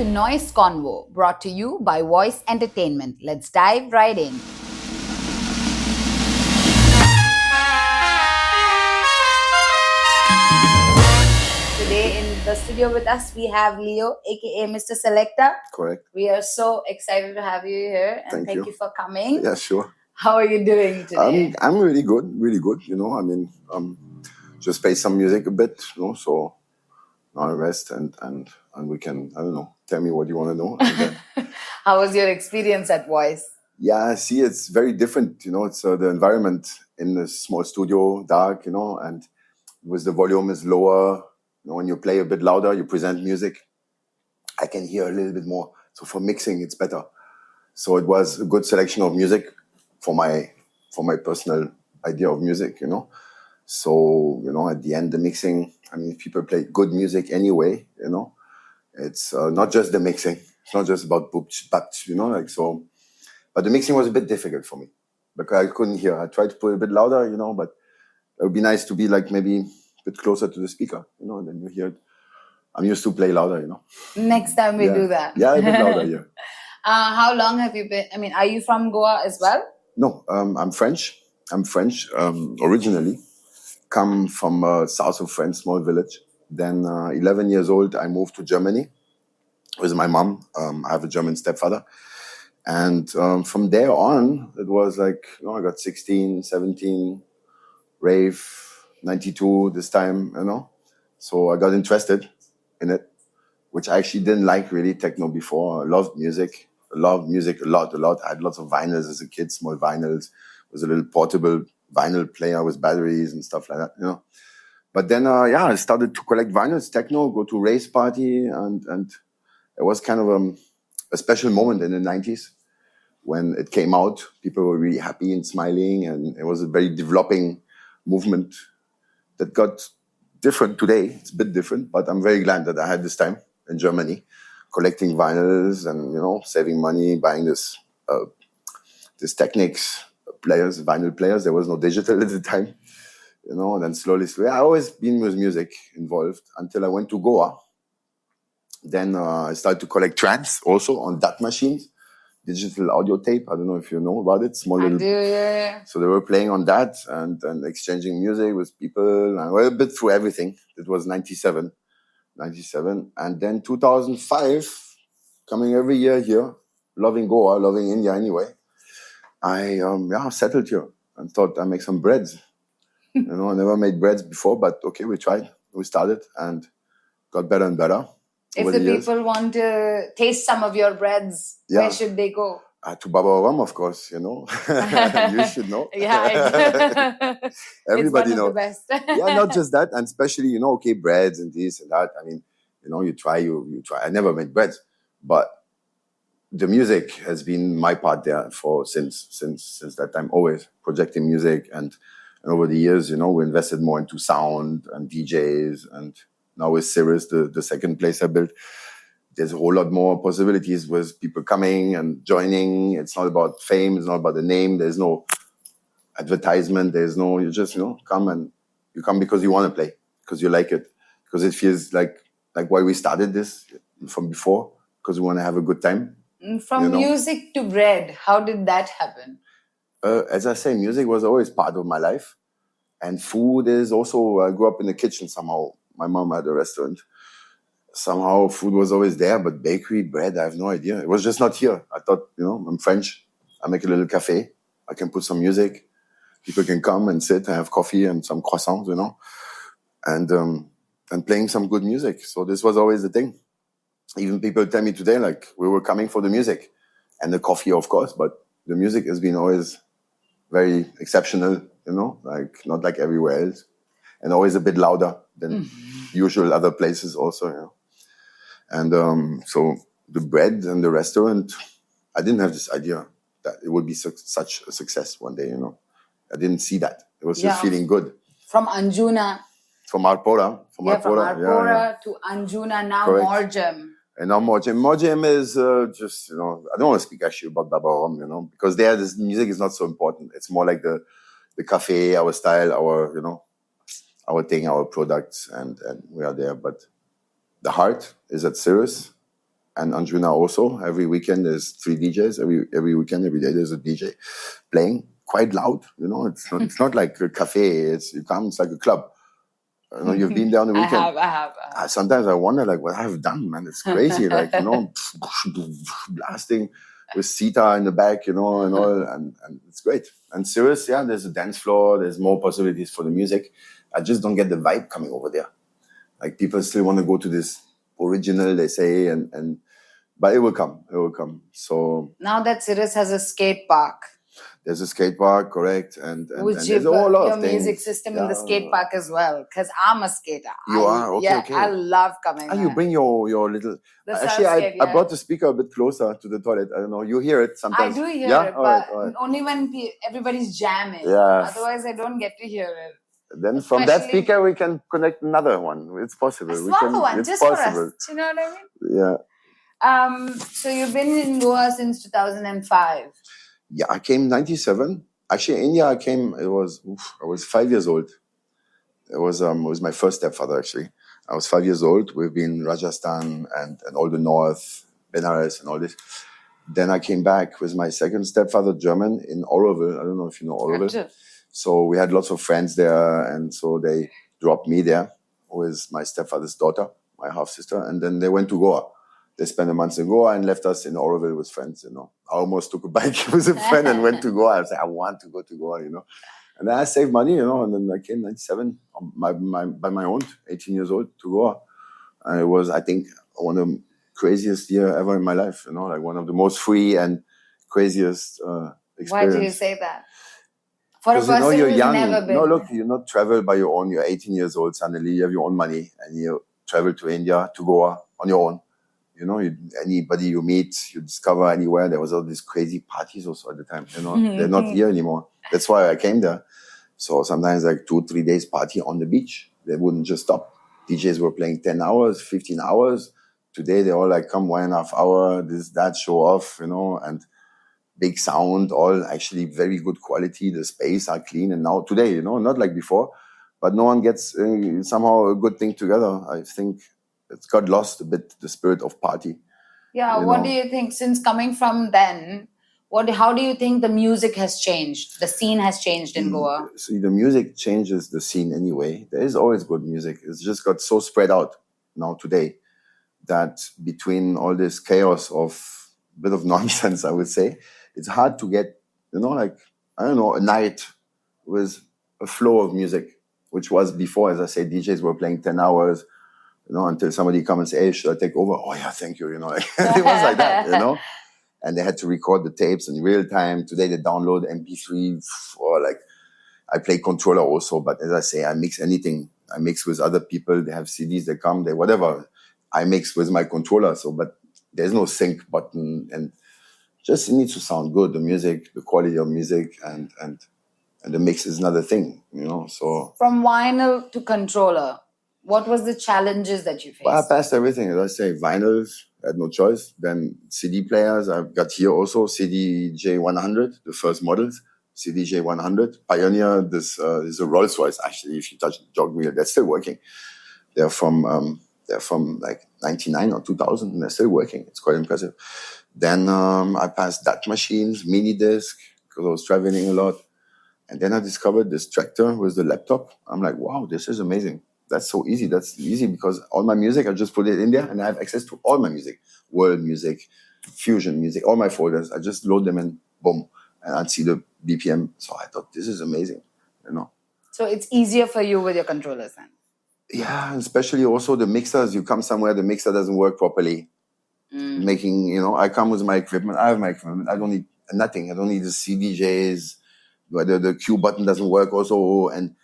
to NOYCE CONVO, brought to you by Voyce Entertainment. Let's dive right in. Today in the studio with us, we have Leo, aka Mista Selecta. Correct. We are so excited to have you here, and thank you for coming. Yeah, sure. How are you doing today? I'm really good, really good. Just play some music a bit, so now I rest and we can, I don't know, tell me what you want to know. How was your experience at Voyce? Yeah, see, it's very different, it's the environment in a small studio, dark, and with the volume is lower, when you play a bit louder, you present music, I can hear a little bit more. So for mixing, it's better. So it was a good selection of music for my personal idea of music, So, at the end, the mixing, if people play good music anyway, it's not just the mixing. It's not just about boops, so. But the mixing was a bit difficult for me because I couldn't hear. I tried to put it a bit louder, but it would be nice to be like maybe a bit closer to the speaker, and then you hear it. I'm used to play louder, Next time we do that. Yeah, a bit louder, yeah. How long have you been? Are you from Goa as well? No, I'm French. I'm French originally. Come from south of France, small village. Then 11 years old, I moved to Germany with my mom. I have a German stepfather. And from there on, it was like, I got 16, 17, rave, 92 this time, So I got interested in it, which I actually didn't like really techno before. I loved music. I loved music a lot. I had lots of vinyls as a kid, small vinyls. It was a little portable vinyl player with batteries and stuff like that, But then, I started to collect vinyls, techno, go to race party. And it was kind of a special moment in the 90s when it came out. People were really happy and smiling. And it was a very developing movement that got different today. It's a bit different, but I'm very glad that I had this time in Germany, collecting vinyls and, saving money, buying this Technics players, vinyl players. There was no digital at the time, and then slowly, I always been with music involved until I went to Goa. Then I started to collect tracks also on DAT machines, digital audio tape. I don't know if you know about it. I do, yeah. So they were playing on that and exchanging music with people. And a bit through everything. It was 97. And then 2005, coming every year here, loving Goa, loving India anyway. I settled here and thought I'd make some breads. I never made breads before, but okay, we tried. We started and got better and better. If the people want to taste some of your breads, where should they go? To Baba Ram, of course, You should know. Yeah, everybody knows. The best. Yeah, not just that, and especially, breads and this and that. You try. I never made breads, but the music has been my part there since that time, always projecting music. And over the years, we invested more into sound and DJs. And now with Cirrus, the second place I built, there's a whole lot more possibilities with people coming and joining. It's not about fame. It's not about the name. There's no advertisement. You just, come, and you come because you want to play, because you like it, because it feels like why we started this from before, because we want to have a good time. From music to bread, how did that happen? As I say, music was always part of my life. And food is also, I grew up in the kitchen somehow. My mom had a restaurant. Somehow food was always there, but bakery, bread, I have no idea. It was just not here. I thought, I'm French. I make a little cafe. I can put some music. People can come and sit and have coffee and some croissants, and playing some good music. So this was always the thing. Even people tell me today, we were coming for the music and the coffee, of course, but the music has been always very exceptional, not like everywhere else, and always a bit louder than usual other places also, And so the bread and the restaurant, I didn't have this idea that it would be such a success one day, I didn't see that. It was just feeling good. From Anjuna. From Arpora. From Arpora to Anjuna, now Morjem. And now Morjem. Morjem is just, I don't want to speak actually about Baba Ram, because there, this music is not so important. It's more like the cafe, our style, our thing, our products, and we are there. But the heart is at Cirrus, and Anjuna also. Every weekend there's 3 DJs. Every weekend, every day there's a DJ playing quite loud. It's not like a cafe. It's like a club. You've been there on the weekend. I have. Sometimes I wonder, like, what I've done, man. It's crazy, like, blasting with sitar in the back, and all, and it's great. And serious, there's a dance floor. There's more possibilities for the music. I just don't get the vibe coming over there. Like, people still want to go to this original, they say, but it will come. So now that Sirius has a skate park. There's a skate park, correct, and Which there's a whole lot your of things. music system in the skate park as well, because I'm a skater. You are? Okay. I love coming there. You bring your little... Actually, I brought the speaker a bit closer to the toilet. I don't know. You hear it sometimes. I do hear it, all but right. only when everybody's jamming. Yeah. Otherwise, I don't get to hear it. Then from that speaker, we can connect another one. It's possible. It's just possible. For us. Do you know what I mean? Yeah. So you've been in Goa since 2005. Yeah, I came in 97. Actually, India, I was 5 years old. It was my first stepfather, actually. I was 5 years old. We've been in Rajasthan and all the north, Benares and all this. Then I came back with my second stepfather, German, in Oroville. I don't know if you know Oroville. So we had lots of friends there, and so they dropped me there with my stepfather's daughter, my half-sister, and then they went to Goa. They spent a month in Goa and left us in Oroville with friends, I almost took a bike with a friend and went to Goa. I was like, I want to go to Goa, And then I saved money, and then I came 97 by my own, 18 years old, to Goa. And it was, I think, one of the craziest year ever in my life, like one of the most free and craziest experience. Why do you say that? For a person you're who's young. Never been. No, look, you're not travel by your own. You're 18 years old, suddenly you have your own money and you travel to India, to Goa on your own. Anybody you meet, you discover anywhere. There was all these crazy parties also at the time. They're not here anymore. That's why I came there. So sometimes like 2-3 days party on the beach. They wouldn't just stop. DJs were playing 10 hours, 15 hours. Today they're all like, come 1.5 hour, this, that, show off, and big sound, all actually very good quality. The space are clean. And now today, not like before, but no one gets somehow a good thing together. I think it's got lost a bit, the spirit of party. Yeah, what do you think, since coming from then, how do you think the music has changed? The scene has changed in Goa? See, the music changes the scene anyway. There is always good music. It's just got so spread out now today that between all this chaos of a bit of nonsense, I would say, it's hard to get, a night with a flow of music, which was before, as I say, DJs were playing 10 hours, until somebody come and say, hey, should I take over? Oh, yeah, thank you, It was like that, And they had to record the tapes in real time. Today they download MP3 or I play controller also. But as I say, I mix anything. I mix with other people. They have CDs, they come, they whatever. I mix with my controller. But there's no sync button. And just it needs to sound good. The music, the quality of music and the mix is another thing, So from vinyl to controller, what was the challenges that you faced? Well, I passed everything. As I say, vinyls, I had no choice. Then CD players, I've got here also CDJ100, the first models, CDJ100. Pioneer, this is a Rolls Royce, actually, if you touch the jog wheel, that's still working. They're from like 99 or 2000, and they're still working. It's quite impressive. Then I passed DAT machines, mini disc, because I was traveling a lot. And then I discovered this tractor with the laptop. I'm like, wow, this is amazing. That's so easy. That's easy because all my music, I just put it in there and I have access to all my music, world music, fusion music, all my folders. I just load them in, boom, and I'd see the BPM. So I thought, this is amazing, So it's easier for you with your controllers then? Yeah, especially also the mixers. You come somewhere, the mixer doesn't work properly. Making, I come with my equipment. I have my equipment. I don't need nothing. I don't need the CDJs. Whether the Q button doesn't work also, and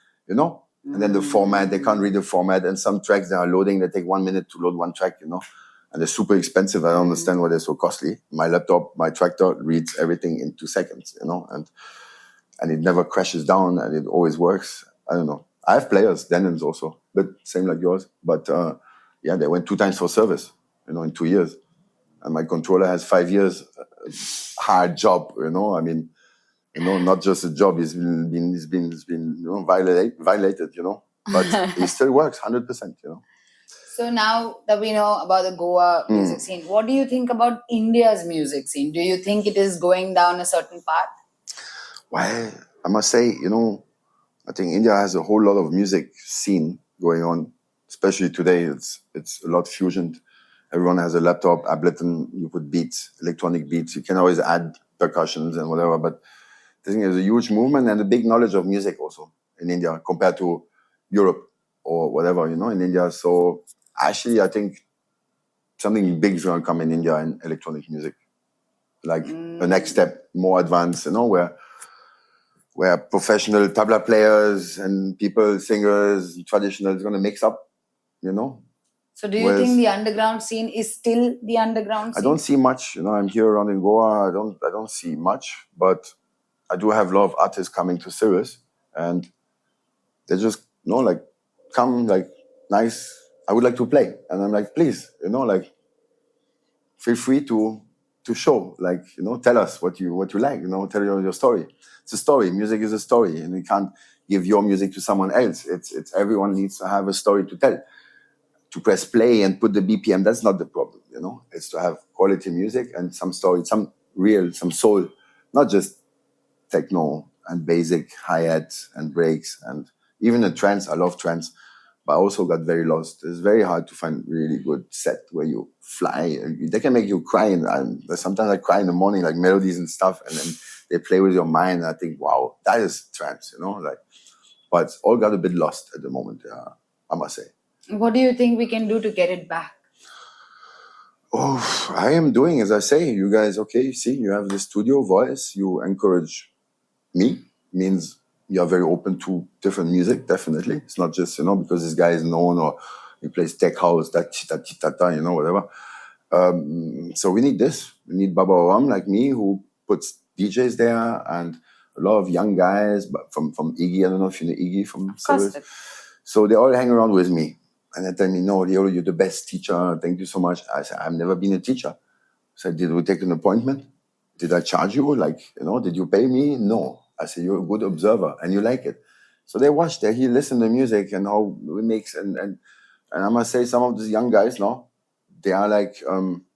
and then the format, they can't read the format, and some tracks they are loading, they take 1 minute to load one track, and they're super expensive. I don't understand why they're so costly. My laptop, my tractor reads everything in 2 seconds, and it never crashes down, and it always works. I don't know. I have players, Denons also, but same like yours. But they went 2 times for service, in 2 years, and my controller has 5 years hard job, I mean. Not just a job. He's been violated, but it still works 100%, So now that we know about the Goa music scene, what do you think about India's music scene? Do you think it is going down a certain path? Well, I must say, I think India has a whole lot of music scene going on, especially today. It's a lot fusioned. Everyone has a laptop, Ableton, you put beats, electronic beats. You can always add percussions and whatever, but I think there's a huge movement and a big knowledge of music also in India compared to Europe or whatever, in India. So actually, I think something big is going to come in India in electronic music. Like the next step, more advanced, where professional tabla players and people, singers, traditional is going to mix up, So do you think the underground scene is still the underground scene? I don't see much, I'm here around in Goa, I don't see much, but I do have a lot of artists coming to Sirius and they just, come nice, I would like to play. And I'm like, please, feel free to show, tell us what you like, tell your story. It's a story. Music is a story, and you can't give your music to someone else. It's everyone needs to have a story to tell. To press play and put the BPM, that's not the problem, It's to have quality music and some story, some soul, not just techno and basic hi-hats and breaks and even a trance. I love trance. But I also got very lost. It's very hard to find really good set where you fly. They can make you cry. And sometimes I cry in the morning, like melodies and stuff. And then they play with your mind. And I think, wow, that is trance, But it's all got a bit lost at the moment, I must say. What do you think we can do to get it back? Oh, I am doing, as I say, you guys, okay, see, you have the studio Voice. You encourage me, means you are very open to different music, definitely. It's not just, because this guy is known or he plays tech house, whatever. So we need this. We need Baba Oram like me who puts DJs there and a lot of young guys from Iggy. I don't know if you know Iggy from Sirius. So they all hang around with me. And they tell me, no, Leo, you're the best teacher. Thank you so much. I said, I've never been a teacher. So did we take an appointment? Did I charge you? Did you pay me? No. I said, you're a good observer and you like it. So they watch, he listen to music and how we mix. And I must say, some of these young guys now, they are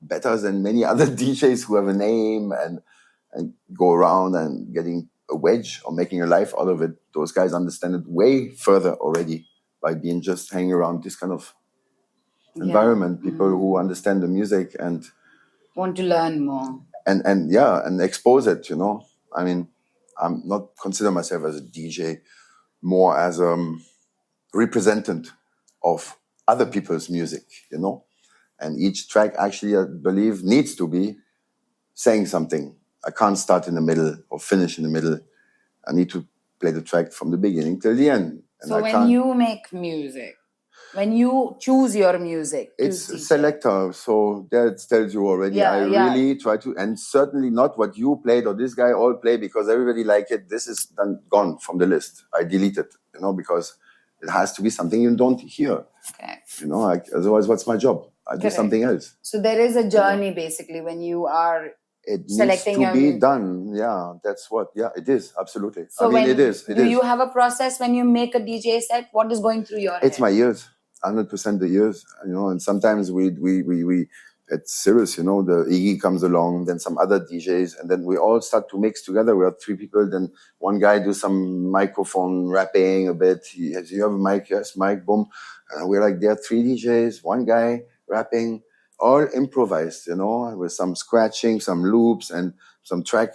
better than many other DJs who have a name and go around and getting a wedge or making a life out of it. Those guys understand it way further already by being just hanging around this kind of environment. People who understand the music and want to learn more. And expose it, I mean, I'm not consider myself as a DJ, more as a representative of other people's music, And each track actually, I believe, needs to be saying something. I can't start in the middle or finish in the middle. I need to play the track from the beginning till the end. And so when you make music, when you choose your music, it's a selector, so that tells you already. Really try to, and certainly not what you played or this guy all play because everybody like it. This is then gone from the list. I delete it, because it has to be something you don't hear. Okay. Otherwise, what's my job? I do something else. So there is a journey basically when you are selecting needs to be done. Yeah, that's what. Yeah, it is absolutely. So it is. Do you have a process when you make a DJ set? What is going through your head? It's my ears. 100% the ears, and sometimes we at Sirius, the Iggy comes along, then some other DJs, and then we all start to mix together. We have 3 people, then one guy do some microphone rapping a bit. You have a mic? Yes, mic, boom. And we're like, there are 3 DJs, one guy rapping, all improvised, with some scratching, some loops, and some track,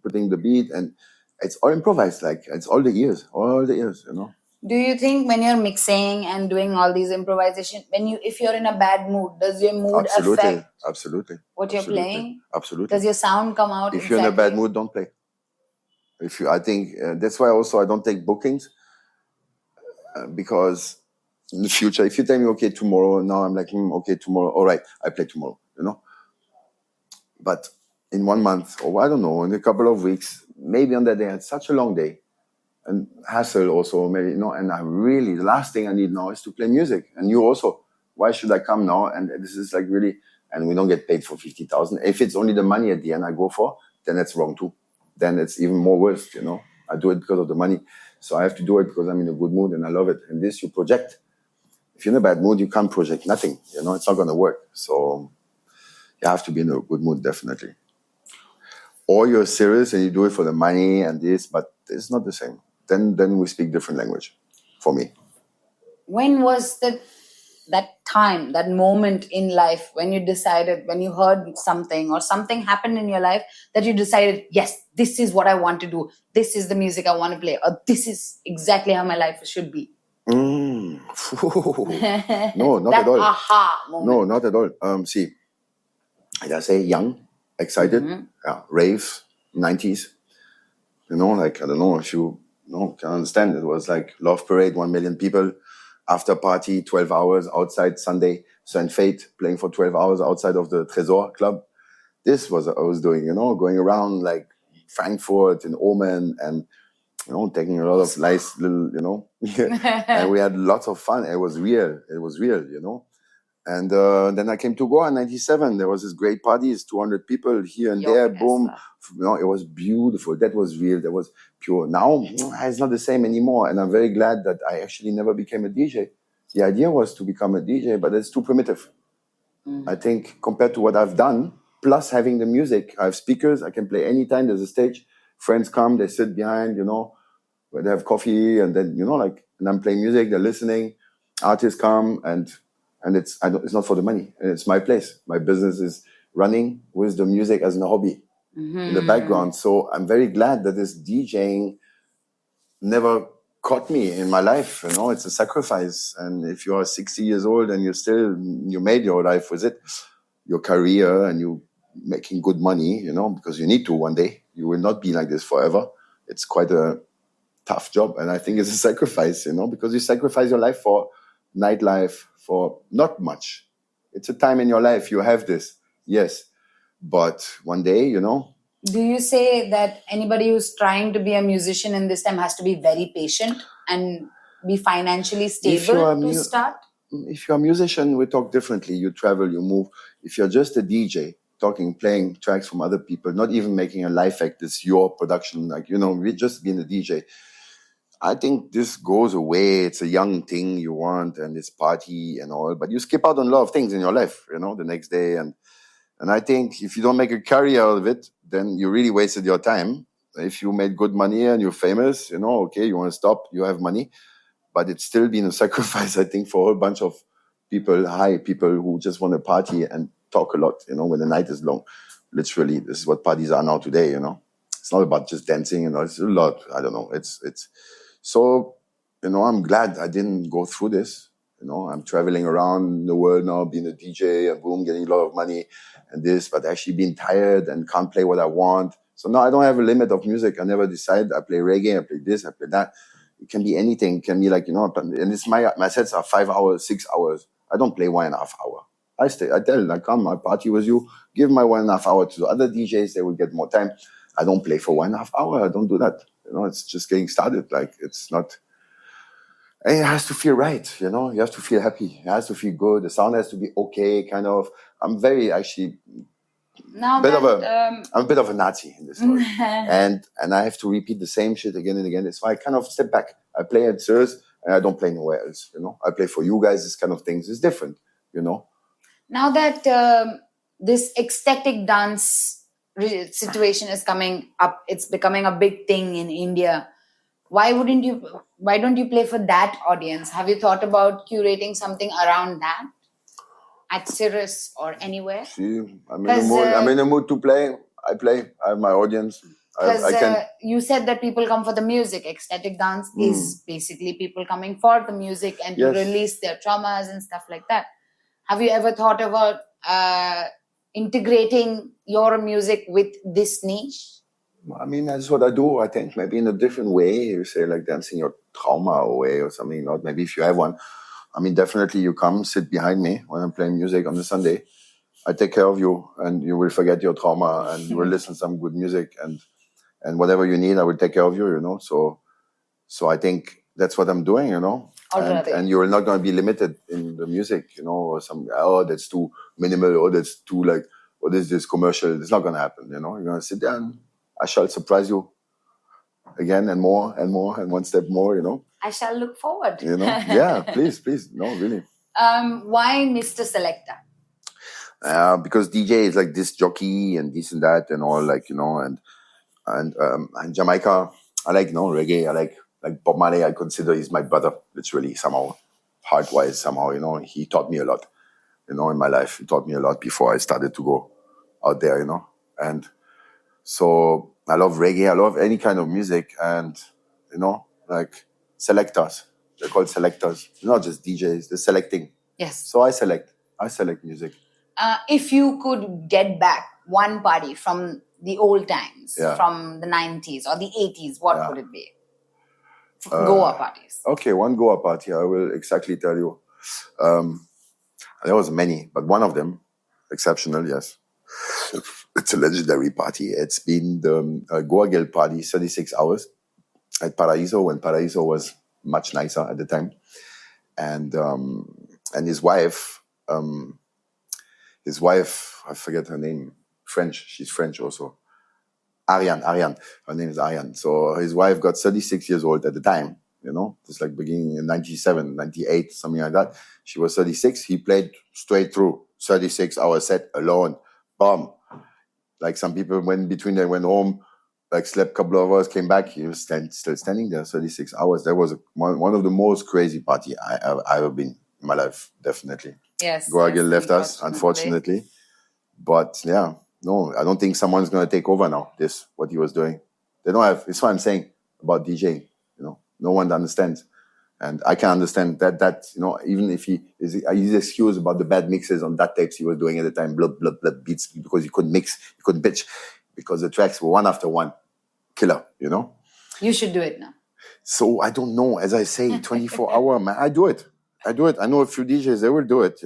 putting the beat, and it's all improvised, it's all the ears, Do you think when you're mixing and doing all these improvisation, if you're in a bad mood, does your mood affect what you're playing? Absolutely. Does your sound come out? If you're in a bad mood, don't play. I think that's why also I don't take bookings because in the future, if you tell me, okay, tomorrow, now I'm like, okay, tomorrow, all right, I play tomorrow, But in 1 month, or I don't know, in a couple of weeks, maybe on that day, I had such a long day. And hassle also, maybe, and the last thing I need now is to play music. And you also, why should I come now? And this is really, and we don't get paid for 50,000. If it's only the money at the end I go for, then that's wrong too. Then it's even more worse, I do it because of the money. So I have to do it because I'm in a good mood and I love it. And this you project. if you're in a bad mood, you can't project nothing. You know, it's not going to work. So you have to be in a good mood, definitely. Or you're serious and you do it for the money and this, but it's not the same. Then we speak different language, for me. When was that time, that moment in life when you decided, when you heard something or something happened in your life that you decided, yes, this is what I want to do. This is the music I want to play. Or this is exactly how my life should be. No, not at all. Aha moment. No, not at all. See, like I say, young, excited, rave, 90s. You know, like, I don't know if you can understand. It was like Love Parade, 1 million people. After party, 12 hours outside Sunday, Saint Fate, playing for 12 hours outside of the Tresor Club. This was what I was doing, you know, going around like Frankfurt and Omen and, you know, taking a lot of nice little, you know, and we had lots of fun. It was real, you know. And then I came to Goa in 97. There was this great party, 200 people here and there, boom. You know, it was beautiful. That was real. That was pure. Now, it's not the same anymore. And I'm very glad that I actually never became a DJ. The idea was to become a DJ, but it's too primitive. I think compared to what I've done, plus having the music, I have speakers. I can play anytime there's a stage. Friends come, they sit behind, you know, where they have coffee. And then, you know, like, and I'm playing music, they're listening. Artists come and it's not for the money. It's my place. My business is running with the music as a hobby in the background. So I'm very glad that this DJing never caught me in my life. You know, it's a sacrifice. And if you are 60 years old and you made your life with it, your career, and you making good money, you know, because you need to one day. You will not be like this forever. It's quite a tough job. And I think it's a sacrifice, you know, because you sacrifice your life for nightlife, for not much. It's a time in your life you have this, yes, but one day, you know. Do you say that anybody who's trying to be a musician in this time has to be very patient and be financially stable to start? If you're a musician, we talk differently. You travel, you move. If you're just a DJ, playing tracks from other people, not even making a live act, it's your production, like, you know, we just being a DJ. I think this goes away. It's a young thing you want, and it's party and all, but you skip out on a lot of things in your life, you know, the next day. And I think if you don't make a career out of it, then you really wasted your time. If you made good money and you're famous, you know, okay, you want to stop, you have money, but it's still been a sacrifice, I think, for a whole bunch of people who just want to party and talk a lot, you know, when the night is long. Literally, this is what parties are now today, you know. It's not about just dancing, you know, it's a lot, I don't know, it's. So, you know, I'm glad I didn't go through this. You know, I'm traveling around the world now, being a DJ and boom, getting a lot of money and this, but actually being tired and can't play what I want. So now I don't have a limit of music. I never decide. I play reggae, I play this, I play that. It can be anything. It can be like, you know, and it's my sets are 5 hours, 6 hours. I don't play 1.5 hours. I tell, I come, I party with you, give my 1.5 hours to the other DJs, they will get more time. I don't play for 1.5 hours. I don't do that. You know, it's just getting started. Like, it's not. And it has to feel right. You know, you have to feel happy. It has to feel good. The sound has to be okay. Kind of. I'm very actually. I'm a bit of a Nazi in this story, and I have to repeat the same shit again and again. That's why I kind of step back. I play at Sirs, and I don't play nowhere else. You know, I play for you guys. This kind of things is different. You know. Now that this ecstatic dance situation is coming up, it's becoming a big thing in India. Why don't you play for that audience? Have you thought about curating something around that at Cirrus or anywhere? See, I'm in the mood to play. I play. I have my audience. You said that people come for the music. Ecstatic dance is basically people coming for the music and to release their traumas and stuff like that. Have you ever thought about integrating your music with this niche? I mean, that's what I do, I think. Maybe in a different way. You say like dancing your trauma away or something. Not maybe if you have one. I mean, definitely you come, sit behind me when I'm playing music on the Sunday. I take care of you and you will forget your trauma and you will listen to some good music and whatever you need, I will take care of you, you know. So I think that's what I'm doing, you know. And you're not going to be limited in the music, you know, or that's too minimal, or that's too like, what is this commercial? It's not going to happen, you know. You're going to sit there and I shall surprise you again and more and more and one step more, you know. I shall look forward. You know, yeah, please. No, really. Why Mr. Selecta? Because DJ is like this jockey and this and that and all, like, and Jamaica, I like, reggae. I like Bob Marley. I consider he's my brother, literally, somehow, heart-wise, somehow. He taught me a lot. In my life, he taught me a lot before I started to go out there. And so I love reggae. I love any kind of music, and like selectors. They're called selectors. Not just DJs. They're selecting. Yes. So I select music. If you could get back one party from the old times, Yeah. from the 90s or the 80s, what Yeah. would it be? Goa parties. Okay, one Goa party, I will exactly tell you. There was many, but one of them, exceptional, yes. It's a legendary party. It's been the Goa Girl party, 36 hours at Paraíso, when Paraíso was much nicer at the time. And his wife, I forget her name, French. She's French also. Ariane. Her name is Ariane. So his wife got 36 years old at the time, just like beginning in 97, 98, something like that. She was 36. He played straight through 36-hour set alone. Bomb. Like some people went home, like slept a couple of hours, came back. He was still standing there 36 hours. That was one of the most crazy party I've ever been in my life, definitely. Yes. Goa Girl left us, unfortunately. But yeah, no, I don't think someone's going to take over now, what he was doing. They don't have, it's what I'm saying about DJing, no one understands. And I can understand that even if he's excused about the bad mixes on that tapes he was doing at the time, blah, blah, blah, beats, because he couldn't mix, he couldn't pitch, because the tracks were one after one. Killer, You should do it now. So I don't know, as I say, 24-hour, man, I do it. I know a few DJs, they will do it,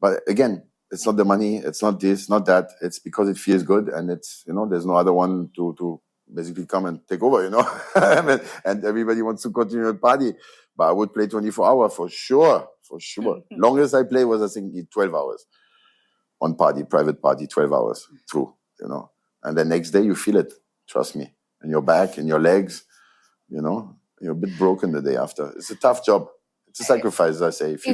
But again, it's not the money, it's not this, not that. It's because it feels good, and it's, there's no other one to basically come and take over, and everybody wants to continue the party. But I would play 24-hour for sure. Longest I played was, I think, 12 hours. On party, private party, 12 hours through, And the next day you feel it, trust me. In your back, in your legs, you're a bit broken the day after. It's a tough job. It's a sacrifice, as I say. If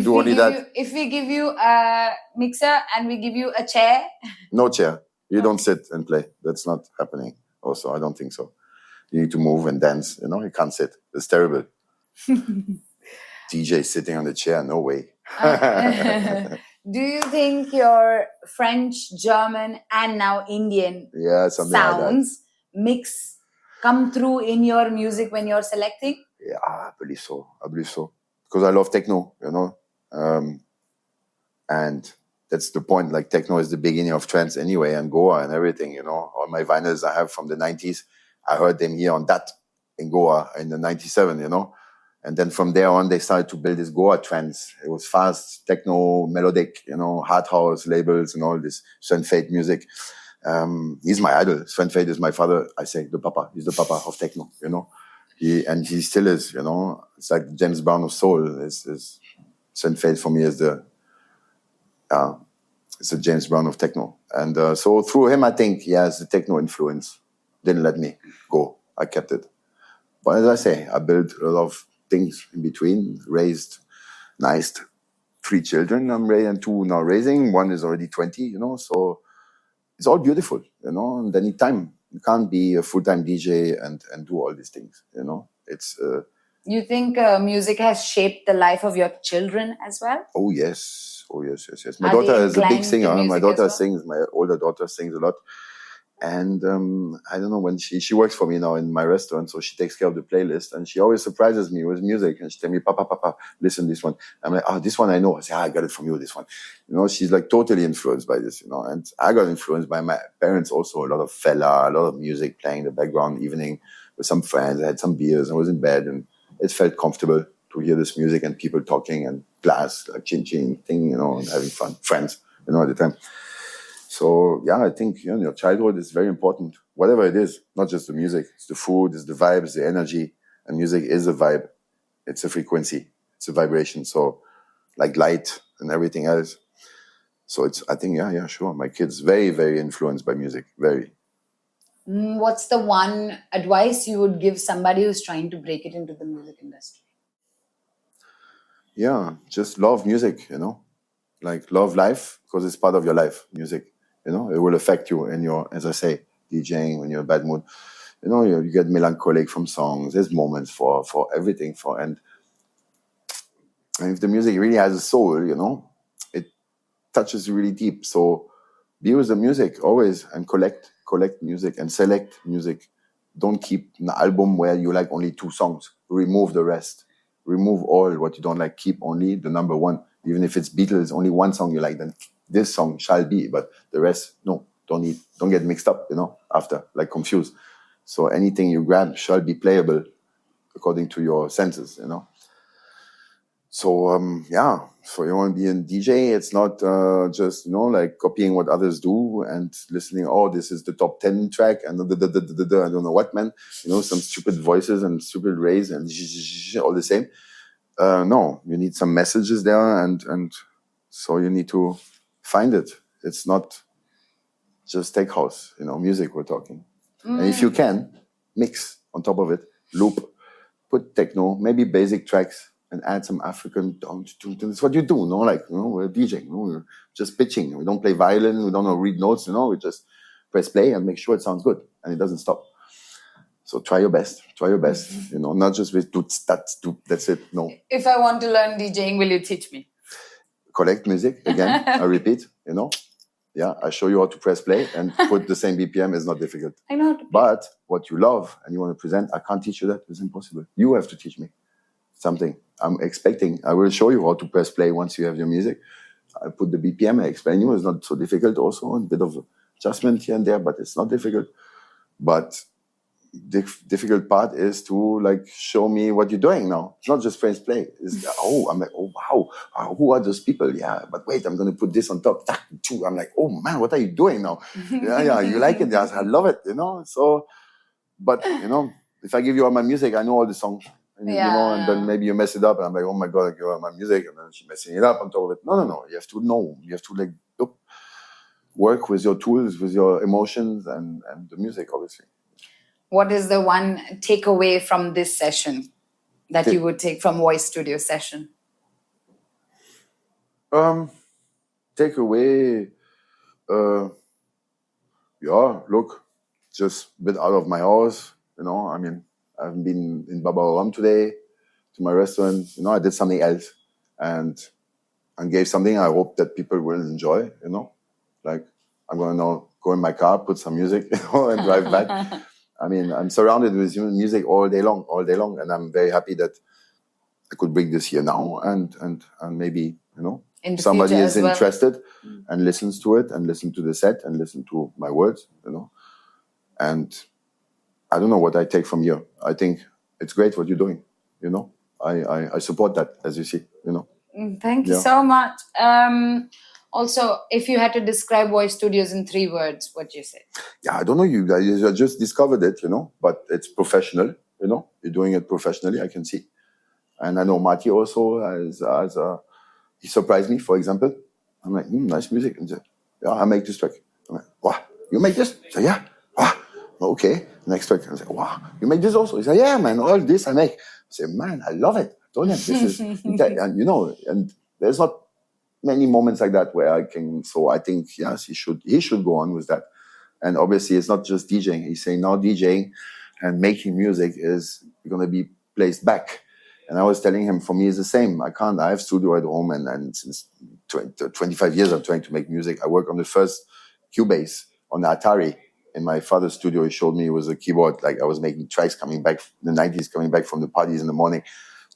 we give you a mixer and we give you a chair. No chair. You don't sit and play. That's not happening. Also, I don't think so. You need to move and dance. You can't sit. It's terrible. DJ sitting on the chair, no way. Do you think your French, German, and now Indian sounds mix come through in your music when you're selecting? Yeah, I believe so. Because I love techno, and that's the point. Like, techno is the beginning of trance anyway, and Goa and everything, All my vinyls I have from the 90s, I heard them here on that in Goa in the 97, And then from there on, they started to build this Goa trance. It was fast, techno, melodic, hard house labels and all this Sven Fate music. He's my idol. Sven Fate is my father. I say the papa. He's the papa of techno, He still is, It's like James Brown of soul. Is Sven Fate for me is it's a James Brown of techno. And so through him, I think he has the techno influence. Didn't let me go. I kept it. But as I say, I built a lot of things in between, raised 3 children and 2 now raising. One is already 20, so it's all beautiful, and anytime. You can't be a full-time DJ and do all these things, It's... You think music has shaped the life of your children as well? Oh, yes. My daughter is a big singer. My daughter sings. My older daughter sings a lot. And I don't know, when she works for me now in my restaurant, so she takes care of the playlist, and she always surprises me with music, and she tells me, Papa, listen this one. I'm like, oh, this one I know. I say, I got it from you, this one. She's like totally influenced by this, and I got influenced by my parents also. A lot of fella, a lot of music playing in the background, evening with some friends. I had some beers, I was in bed, and it felt comfortable to hear this music and people talking and glass, like chin thing, and having fun. Friends, at the time. So, yeah, I think your childhood is very important, whatever it is, not just the music. It's the food, it's the vibes, the energy. And music is a vibe. It's a frequency. It's a vibration. So, like light and everything else. So, I think, yeah, sure. My kids, very, very influenced by music. Very. What's the one advice you would give somebody who's trying to break it into the music industry? just love music, like love life, because it's part of your life, music, it will affect you in your, as I say, DJing when you're in a bad mood. You get melancholic from songs. There's moments for everything, and if the music really has a soul, it touches you really deep. So be with the music always, and collect music and select music. Don't keep an album where you like only 2 songs. Remove the rest. Remove all what you don't like. Keep only the number one. Even if it's Beatles, only one song you like, then this song shall be. But the rest, no, don't get mixed up, after, like confused. So anything you grab shall be playable according to your senses, So, so you want to be a DJ, it's not just, like copying what others do and listening, oh, this is the top 10 track and I don't know what, man. Some stupid voices and stupid rays and all the same. No, you need some messages there and so you need to find it. It's not just tech house, music we're talking. And if you can, mix on top of it, loop, put techno, maybe basic tracks, and add some African. That's what you do, we're DJing, we're just pitching. We don't play violin, we don't read notes, we just press play and make sure it sounds good and it doesn't stop. So try your best, not just with that's it, no. If I want to learn DJing, will you teach me? Collect music, again, I repeat, Yeah, I show you how to press play and put the same BPM is not difficult. I know how to play. But what you love and you want to present, I can't teach you that. It's impossible. You have to teach me something. I'm expecting. I will show you how to press play once you have your music. I put the BPM, I explain you. It's not so difficult also. A bit of adjustment here and there, but it's not difficult. But the difficult part is to show me what you're doing now. It's not just press play. I'm like, oh wow, who are those people? Yeah, but wait, I'm gonna put this on top. I'm like, oh man, what are you doing now? yeah, you like it? Yes, I love it. So, but if I give you all my music, I know all the songs. And, and then maybe you mess it up, and I'm like, oh my god, I give her my music, and then she's messing it up on top of it. No. You have to know. You have to work with your tools, with your emotions, and the music, obviously. What is the one takeaway from this session that you would take from Voyce Studio session? Takeaway, look, just a bit out of my house. I mean, I haven't been in Baba Ram today to my restaurant. I did something else and gave something I hope that people will enjoy. Like I'm gonna now go in my car, put some music, and drive back. I mean, I'm surrounded with music all day long, and I'm very happy that I could bring this here now, and maybe somebody is interested and listens to it, and listen to the set, and listen to my words, and I don't know what I take from here. I think it's great what you're doing, I support that, as you see, Thank you so much. Also, if you had to describe Voyce Studios in 3 words, what do you say? Yeah, I don't know. You guys just discovered it, but it's professional, You're doing it professionally, I can see. And I know Mati also he surprised me, for example. I'm like, nice music. And yeah, I make this track. I'm like, wow, you make this? I say, yeah. Wow, okay. Next track. I say, wow, you make this also? He said, yeah, man, all this I make. I say, man, I love it. Don't you? This is, and and there's not many moments like that where I can. So I think yes, he should go on with that. And obviously, it's not just DJing. He's saying now DJing and making music is going to be placed back. And I was telling him, for me, it's the same. I have studio at home, and since 25 years, I'm trying to make music. I work on the first Cubase on the Atari in my father's studio. He showed me it was a keyboard. Like I was making tracks coming back in the 90s, coming back from the parties in the morning,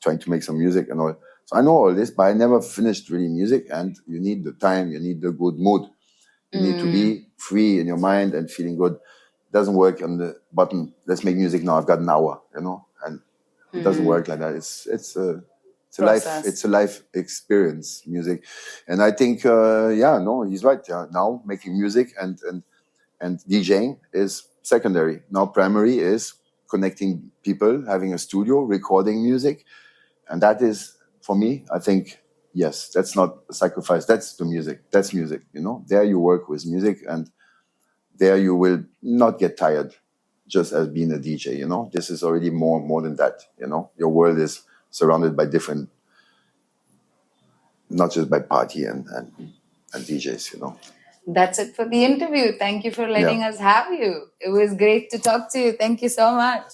trying to make some music and all. So I know all this, but I never finished really music. And you need the time, you need the good mood. You need to be free in your mind and feeling good. It doesn't work on the button, let's make music now, I've got an hour, and it doesn't work like that. It's a life experience, music. And I think, he's right. Yeah. Now making music and DJing is secondary. Now primary is connecting people, having a studio, recording music. And that is, for me, I think, yes, that's not a sacrifice. That's the music. That's music, There you work with music, and there you will not get tired just as being a DJ, This is already more than that, Your world is surrounded by different not just by party and DJs, you know. That's it for the interview. Thank you for letting us have you. It was great to talk to you. Thank you so much.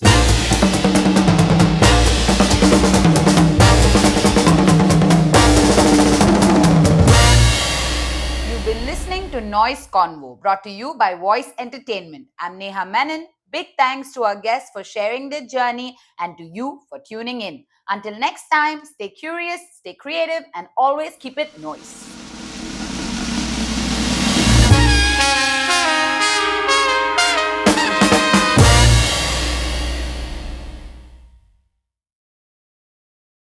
You've been listening to Noise Convo, brought to you by Voice Entertainment. I'm Neha Menon. Big thanks to our guests for sharing their journey and to you for tuning in. Until next time, stay curious, stay creative, and always keep it noise.